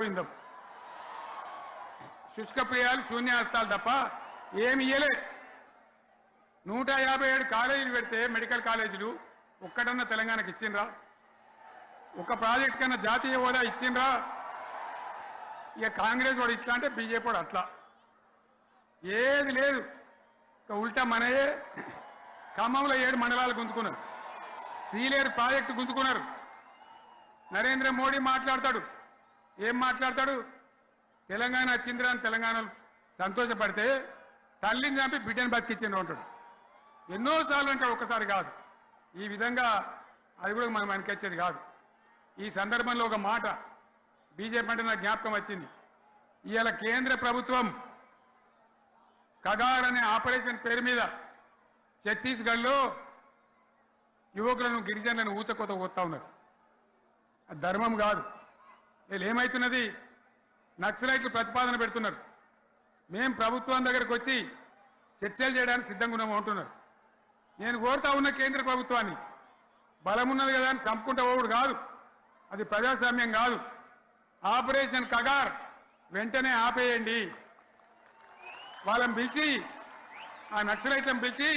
విందాం. శుష్క ప్రియాలు శూన్యాస్తాలు తప్ప ఏమి ఇయ్యలే. 157 కాలేజీలు పెడితే మెడికల్ కాలేజీలు ఒక్కటన్నా తెలంగాణకి ఇచ్చిండ్రా? ఒక ప్రాజెక్ట్ కన్నా జాతీయ హోదా ఇచ్చిండ్రా? ఇక కాంగ్రెస్ వాడు ఇట్లా అంటే బీజేపీ వాడు అట్లా, ఏది లేదు. ఇక ఉల్టా మనయే ఖమ్మంలో 7 మండలాలు గుంజుకున్నారు, సీలేరు ప్రాజెక్టు గుంజుకున్నారు. నరేంద్ర మోడీ మాట్లాడతాడు, ఏం మాట్లాడతాడు? తెలంగాణ వచ్చిందిరా అని తెలంగాణలో సంతోషపడితే తల్లిని చంపి బిడ్డను బతికించిండ్రు అంటాడు. ఎన్నోసార్లు అంటాడు, ఒక్కసారి కాదు. ఈ విధంగా అది కూడా మనం వెనకొచ్చేది కాదు. ఈ సందర్భంలో ఒక మాట బీజేపీ అంటే నాకు జ్ఞాపకం వచ్చింది. ఇవాళ కేంద్ర ప్రభుత్వం కగార్ అనే ఆపరేషన్ పేరు మీద ఛత్తీస్గఢ్లో యువకులను గిరిజనులను ఊచకోత పోతా ఉన్నారు. అది ధర్మం కాదు. వీళ్ళు ఏమవుతున్నది, నక్సలైట్లు ప్రతిపాదన పెడుతున్నారు. మేము ప్రభుత్వం దగ్గరకు వచ్చి చర్చలు చేయడానికి సిద్ధంగా ఉన్నాము అంటున్నారు. నేను కోరుతా ఉన్న కేంద్ర ప్రభుత్వాన్ని, బలమున్నది కదా అని చంపుకుంటా పోవుడు కాదు, అది ప్రజాస్వామ్యం కాదు. ఆపరేషన్ కగార్ వెంటనే ఆపేయండి. వాళ్ళని పిలిచి, ఆ నక్సలైట్లను పిలిచి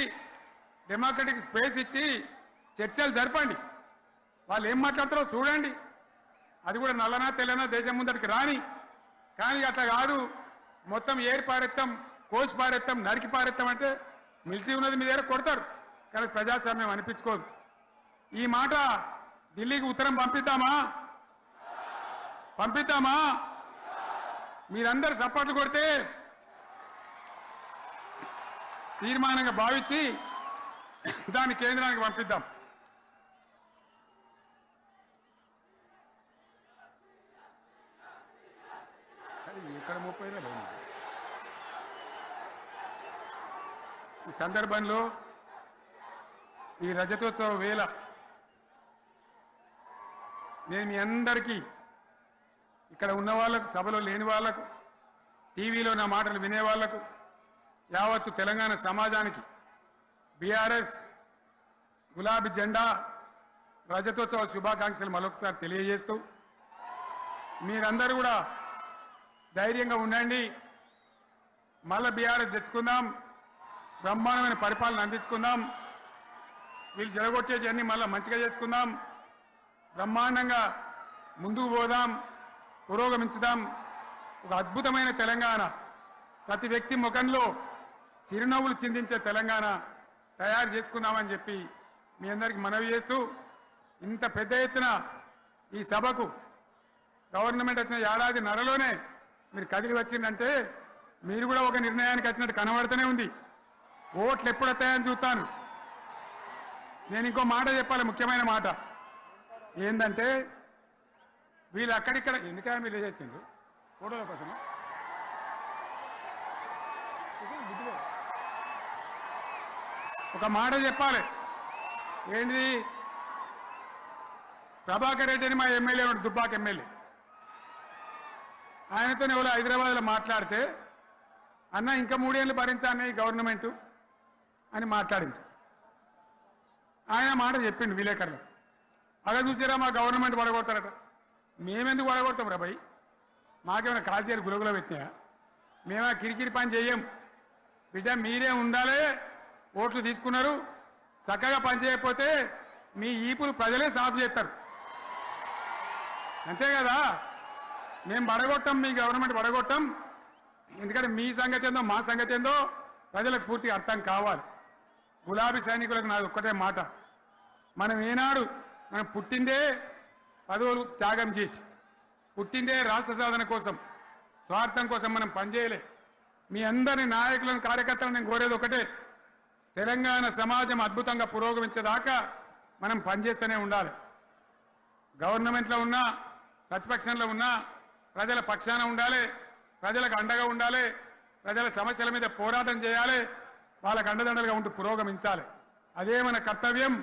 డెమోక్రటిక్ స్పేస్ ఇచ్చి చర్చలు జరపండి. వాళ్ళు ఏం మాట్లాడతారో చూడండి. అది కూడా నల్లనా తెల్లనా దేశం ముందరికి రాని. కానీ అట్లా కాదు, మొత్తం ఏరి పారెత్తాం, కోసి పారెత్తాం, నరికి పారెత్తాం అంటే మిలిటరీ ఉన్నది మీ దగ్గర కొడతారు. కానీ ప్రజాస్వామ్యం అనిపించుకోదు. ఈ మాట ఢిల్లీకి ఉత్తరం పంపిద్దామా? మీరందరూ సపోర్ట్లు కొడితే తీర్మానంగా భావించి దాన్ని కేంద్రానికి పంపిద్దాం. ఇక్కడ 30 ఈ సందర్భంలో ఈ రజతోత్సవ వేళ నేను మీ అందరికీ, ఇక్కడ ఉన్న వాళ్ళకు, సభలో లేని వాళ్లకు, టీవీలో నా మాటలు వినే వాళ్లకు, యావత్తు తెలంగాణ సమాజానికి బీఆర్ఎస్ గులాబీ జెండా రజతోత్సవ శుభాకాంక్షలు మరొకసారి తెలియజేస్తూ, మీరందరూ కూడా ధైర్యంగా ఉండండి. మళ్ళీ బీఆర్ఎస్ తెచ్చుకుందాం, బ్రహ్మాండమైన పరిపాలన అందించుకుందాం. వీళ్ళు జరగొచ్చేటివన్నీ మళ్ళీ మంచిగా చేసుకుందాం, బ్రహ్మాండంగా ముందుకు పోదాం, పురోగమించుదాం. ఒక అద్భుతమైన తెలంగాణ, ప్రతి వ్యక్తి ముఖంలో చిరునవ్వులు చిందించే తెలంగాణ తయారు చేసుకుందామని చెప్పి మీ అందరికీ మనవి చేస్తూ, ఇంత పెద్ద ఎత్తున ఈ సభకు గవర్నమెంట్ వచ్చిన ఏడాది నరలోనే మీరు కదిలి వచ్చిందంటే మీరు కూడా ఒక నిర్ణయానికి వచ్చినట్టు కనబడుతూనే ఉంది. ఓట్లు ఎప్పుడు వస్తాయని చూస్తాను. నేను ఇంకో మాట చెప్పాలి, ముఖ్యమైన మాట ఏంటంటే, వీళ్ళు అక్కడిక్కడ ఎందుకైనా మీరు లేచొచ్చిండ్రు ఫోటోల కోసం. ఒక మాట చెప్పాలి, ఏంటిది? ప్రభాకర్ రెడ్డి అని మా ఎమ్మెల్యే, దుబ్బాక ఎమ్మెల్యే, ఆయనతో ఎవరు హైదరాబాద్లో మాట్లాడితే, అన్న ఇంకా 3 ఏళ్ళు భరించాలని ఈ గవర్నమెంట్ అని మాట్లాడింది. ఆయన మాట చెప్పిండు విలేకరులు. అలా చూసారా, మా గవర్నమెంట్ పడగొడతారట. మేమెందుకు పడగొడతాం రా భయ్? మాకేమైనా కాల్చేరు గులగులో పెట్టినా? మేమా కిరికిరి పని చెయ్యం బిడ్డ. మీరే ఉండాలి. ఓట్లు తీసుకున్నారు, చక్కగా పని చేయకపోతే మీ ఈపులు ప్రజలే సాఫ్ చేస్తారు, అంతే కదా. మేము పడగొట్టాం, మీ గవర్నమెంట్ పడగొట్టాం. ఎందుకంటే మీ సంగతి ఏందో మా సంగతి ఏందో ప్రజలకు పూర్తిగా అర్థం కావాలి. గులాబీ సైనికులకు నాది ఒక్కటే మాట, మనం ఏనాడు మనం పుట్టిందే పదవులు త్యాగం చేసి, పుట్టిందే రాష్ట్ర సాధన కోసం, స్వార్థం కోసం మనం పనిచేయలే. మీ అందరి నాయకులను, కార్యకర్తలను నేను కోరేది ఒకటే, తెలంగాణ సమాజం అద్భుతంగా పురోగమించేదాకా మనం పనిచేస్తూనే ఉండాలి. గవర్నమెంట్లో ఉన్నా, ప్రతిపక్షంలో ఉన్నా ప్రజల పక్షాన ఉండాలి, ప్రజలకు అండగా ఉండాలి, ప్రజల సమస్యల మీద పోరాటం చేయాలి, వాళ్ళకు అండదండలుగా ఉంటూ పురోగమించాలి. అదే మన కర్తవ్యం.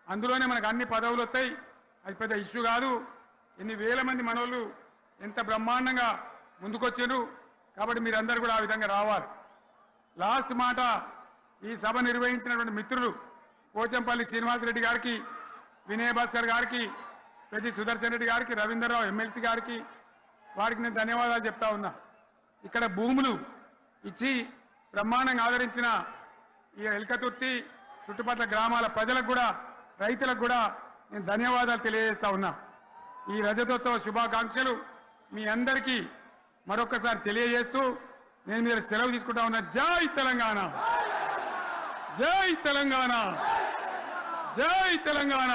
అందులోనే మనకు అన్ని పదవులు వస్తాయి. అది పెద్ద ఇష్యూ కాదు. ఎన్ని వేల మంది మనోళ్ళు ఎంత బ్రహ్మాండంగా ముందుకొచ్చారు. కాబట్టి మీరందరూ కూడా ఆ విధంగా రావాలి. లాస్ట్ మాట, ఈ సభ నిర్వహించినటువంటి మిత్రులు పోచంపల్లి శ్రీనివాసరెడ్డి గారికి, వినయ్ భాస్కర్ గారికి, పెద్ది సుదర్శన్ రెడ్డి గారికి, రవీంద్రరావు ఎమ్మెల్సీ గారికి, వారికి నేను ధన్యవాదాలు చెప్తా ఉన్నా. ఇక్కడ భూములు ఇచ్చి బ్రహ్మాండంగా ఆదరించిన ఈ ఎల్కతుర్తి చుట్టుపక్కల గ్రామాల ప్రజలకు కూడా రైతులకు కూడా నేను ధన్యవాదాలు తెలియజేస్తా ఉన్నా. ఈ రజతోత్సవ శుభాకాంక్షలు మీ అందరికీ మరొకసారి తెలియజేస్తూ నేను మీరు సెలవు తీసుకుంటా ఉన్నా. జై తెలంగాణ, జై తెలంగాణ, జై తెలంగాణ.